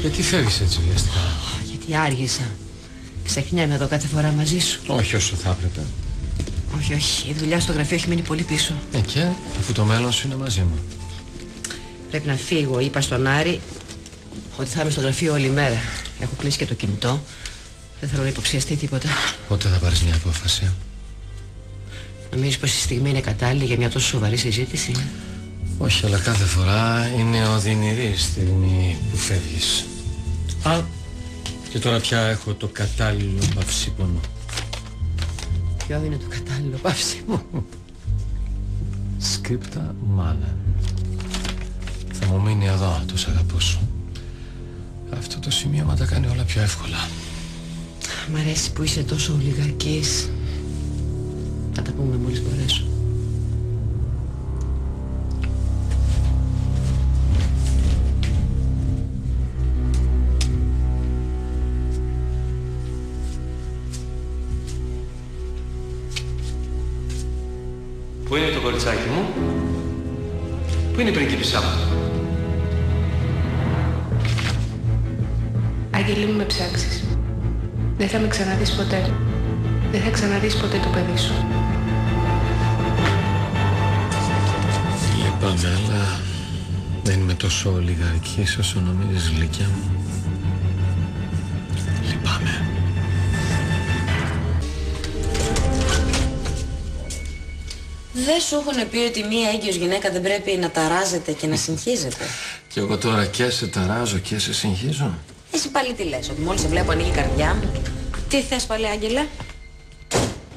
Γιατί φεύγεις έτσι βιαστικά? Γιατί άργησα. Ξεχνιάμαι εδώ κάθε φορά μαζί σου. Όχι όσο θα έπρεπε. Όχι, όχι. Η δουλειά στο γραφείο έχει μείνει πολύ πίσω. Και αφού το μέλλον σου είναι μαζί μου. Πρέπει να φύγω. Είπα στον Άρη ότι θα είμαι στο γραφείο όλη μέρα. Έχω κλείσει και το κινητό. Δεν θέλω να υποψιαστεί τίποτα. Πότε θα πάρεις μια απόφαση? Νομίζεις πως η στιγμή είναι κατάλληλη για μια τόσο σοβαρή συζήτηση? Όχι, αλλά κάθε φορά είναι οδυνηρή στιγμή που φεύγεις. Και τώρα πια έχω το κατάλληλο παυσίπονο. Ποιο είναι το κατάλληλο παύσιμο? Σκρίπτα μάνα. Θα μου μείνει εδώ το σ' αγαπώ σου. Αυτό το σημείωμα τα κάνει όλα πιο εύκολα. Μ' αρέσει που είσαι τόσο ολιγαρκής. Θα τα πούμε μόλις μπορέσω. Πού είναι το κοριτσάκι μου? Πού είναι η πριγκίπισσά μου? Άγγελε, μην με ψάξεις. Δεν θα με ξαναδείς ποτέ. Δεν θα ξαναδείς ποτέ το παιδί σου. Λυπάμαι, αλλά δεν είμαι τόσο ολιγαρκής όσο νομίζεις, Λύκια μου. Λυπάμαι. Δεν σου έχουν πει ότι μία έγκυος γυναίκα δεν πρέπει να ταράζεται και να συγχύζεται? Και εγώ τώρα και σε ταράζω και σε συγχύζω. Εσύ πάλι τι λες, ότι μόλις σε βλέπω ανοίγει η καρδιά μου? Τι θες πάλι, Άγγελε?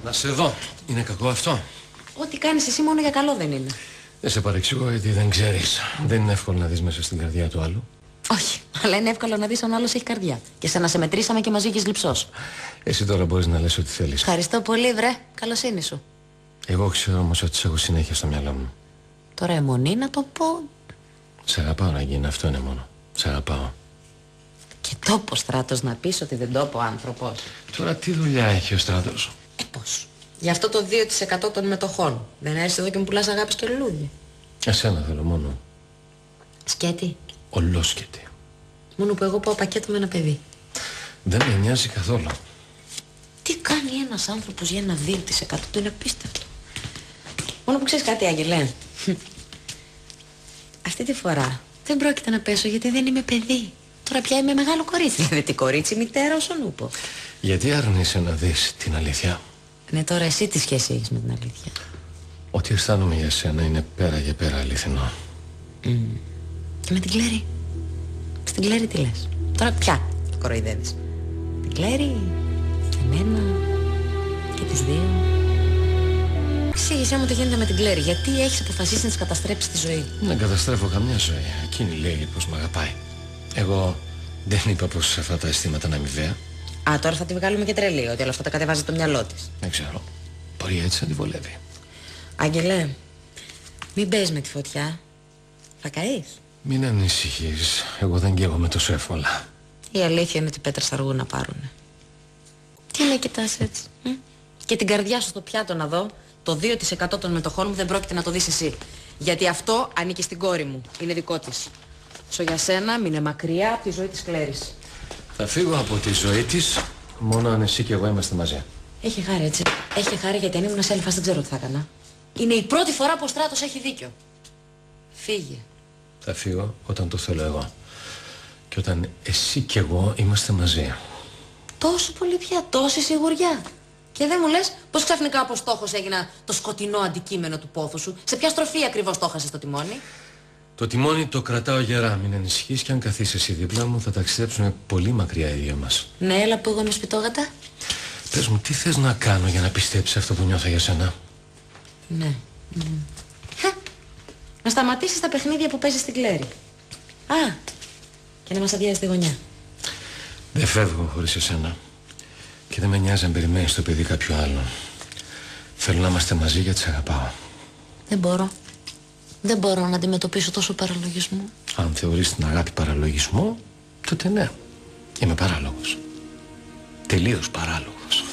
Να σε δω. Είναι κακό αυτό? Ό,τι κάνεις εσύ μόνο για καλό δεν είναι. Δεν σε παρεξηγώ γιατί δεν ξέρεις. Δεν είναι εύκολο να δεις μέσα στην καρδιά του άλλου. Όχι, αλλά είναι εύκολο να δεις αν άλλος έχει καρδιά. Και σε να σε μετρήσαμε και μαζί έχεις λειψός. Εσύ τώρα μπορείς να λες ό,τι θέλεις. Ευχαριστώ πολύ, βρε. Καλοσύνη σου. Εγώ ξέρω όμως ότι σε έχω συνέχεια στο μυαλό μου. Τώρα αιμονή να το πω. Σε αγαπάω, Ναγκίνα, αυτό είναι μόνο. Σε αγαπάω. Και τόπο Στράτος να πεις ότι δεν το πω άνθρωπος. Τώρα τι δουλειά έχει ο Στράτος? Πώς? Γι' αυτό το 2% των μετοχών. Δεν έρθεις εδώ και μου πουλάς αγάπη στο λουλούδι. Εσένα θέλω μόνο. Σκέτη. Ολόσκετη. Μόνο που εγώ πάω πακέτο με ένα παιδί. Δεν με νοιάζει καθόλου. Τι κάνει ένας άνθρωπος για ένα 2%? Το είναι απίστευτο. Μόνο που ξέρεις κάτι, Άγγελε. Αυτή τη φορά δεν πρόκειται να πέσω γιατί δεν είμαι παιδί. Τώρα πια είμαι μεγάλο κορίτσι. Δηλαδή τι κορίτσι, μητέρα όσον ούπο. Γιατί αρνείσαι να δεις την αλήθεια? Ναι, τώρα εσύ τι σχέση έχεις με την αλήθεια? Ό,τι αισθάνομαι για σένα είναι πέρα για πέρα αληθινό. Και με την Κλέρι? Στην Κλέρι τι λες? Τώρα πια κοροϊδεύεις? Την Κλέρι, εμένα και τους δύο. Εξήγησέ μου τι γίνεται με την Κλέρι. Γιατί έχεις αποφασίσει να της καταστρέψεις τη ζωή? Δεν καταστρέφω καμιά ζωή. Εκείνη λέει πως μ' αγαπάει. Εγώ δεν είπα πως αυτά τα αισθήματα είναι αμοιβαία. Α, τώρα θα τη βγάλουμε και τρελή, ότι όλα αυτά τα κατεβάζει το μυαλό της. Δεν ξέρω. Μπορεί έτσι να τη βολεύει. Άγγελε, μην παίζεις με τη φωτιά. Θα καείς. Μην ανησυχείς. Εγώ δεν καίγομαι τόσο εύκολα. Η αλήθεια είναι ότι πέτρες αργούν να πάρουνε. Τι με κοιτάς έτσι? Και την καρδιά σου στο πιάτο να δω. Το 2% των μετοχών μου δεν πρόκειται να το δεις εσύ. Γιατί αυτό ανήκει στην κόρη μου. Είναι δικό της. Σω για σένα μείνε μακριά από τη ζωή της Κλέρης. Θα φύγω από τη ζωή της μόνο αν εσύ και εγώ είμαστε μαζί. Έχει χάρη, έτσι. Έχει χάρη γιατί αν ήμουν σε άλλη φάση δεν ξέρω τι θα έκανα. Είναι η πρώτη φορά που ο Στράτος έχει δίκιο. Φύγε. Θα φύγω όταν το θέλω εγώ. Και όταν εσύ και εγώ είμαστε μαζί. Τόσο πολύ πια, τόση σιγουριά. Και δεν μου λες πως ξαφνικά από στόχος έγινα το σκοτεινό αντικείμενο του πόθου σου? Σε ποια στροφή ακριβώς το έχασες το τιμόνι? Το τιμόνι το κρατάω γερά, μην ανησυχείς, και αν καθίσεις εσύ δίπλα μου θα ταξιδέψουμε πολύ μακριά οι δύο μας. Ναι, έλα που εγώ είμαι σπιτόγατα. Πες μου, τι θες να κάνω για να πιστέψεις αυτό που νιώθω για σένα? Ναι. Να σταματήσεις τα παιχνίδια που παίζεις στην Κλέρι. Α, και να μας αδειάζεις τη γωνιά. Δεν φεύγω χωρίς εσένα. Και δεν με νοιάζει αν περιμένεις το παιδί κάποιου άλλου. Θέλω να είμαστε μαζί γιατί σε αγαπάω. Δεν μπορώ. Δεν μπορώ να αντιμετωπίσω τόσο παραλογισμό. Αν θεωρείς την αγάπη παραλογισμό, τότε ναι. Είμαι παράλογος. Τελείως παράλογος.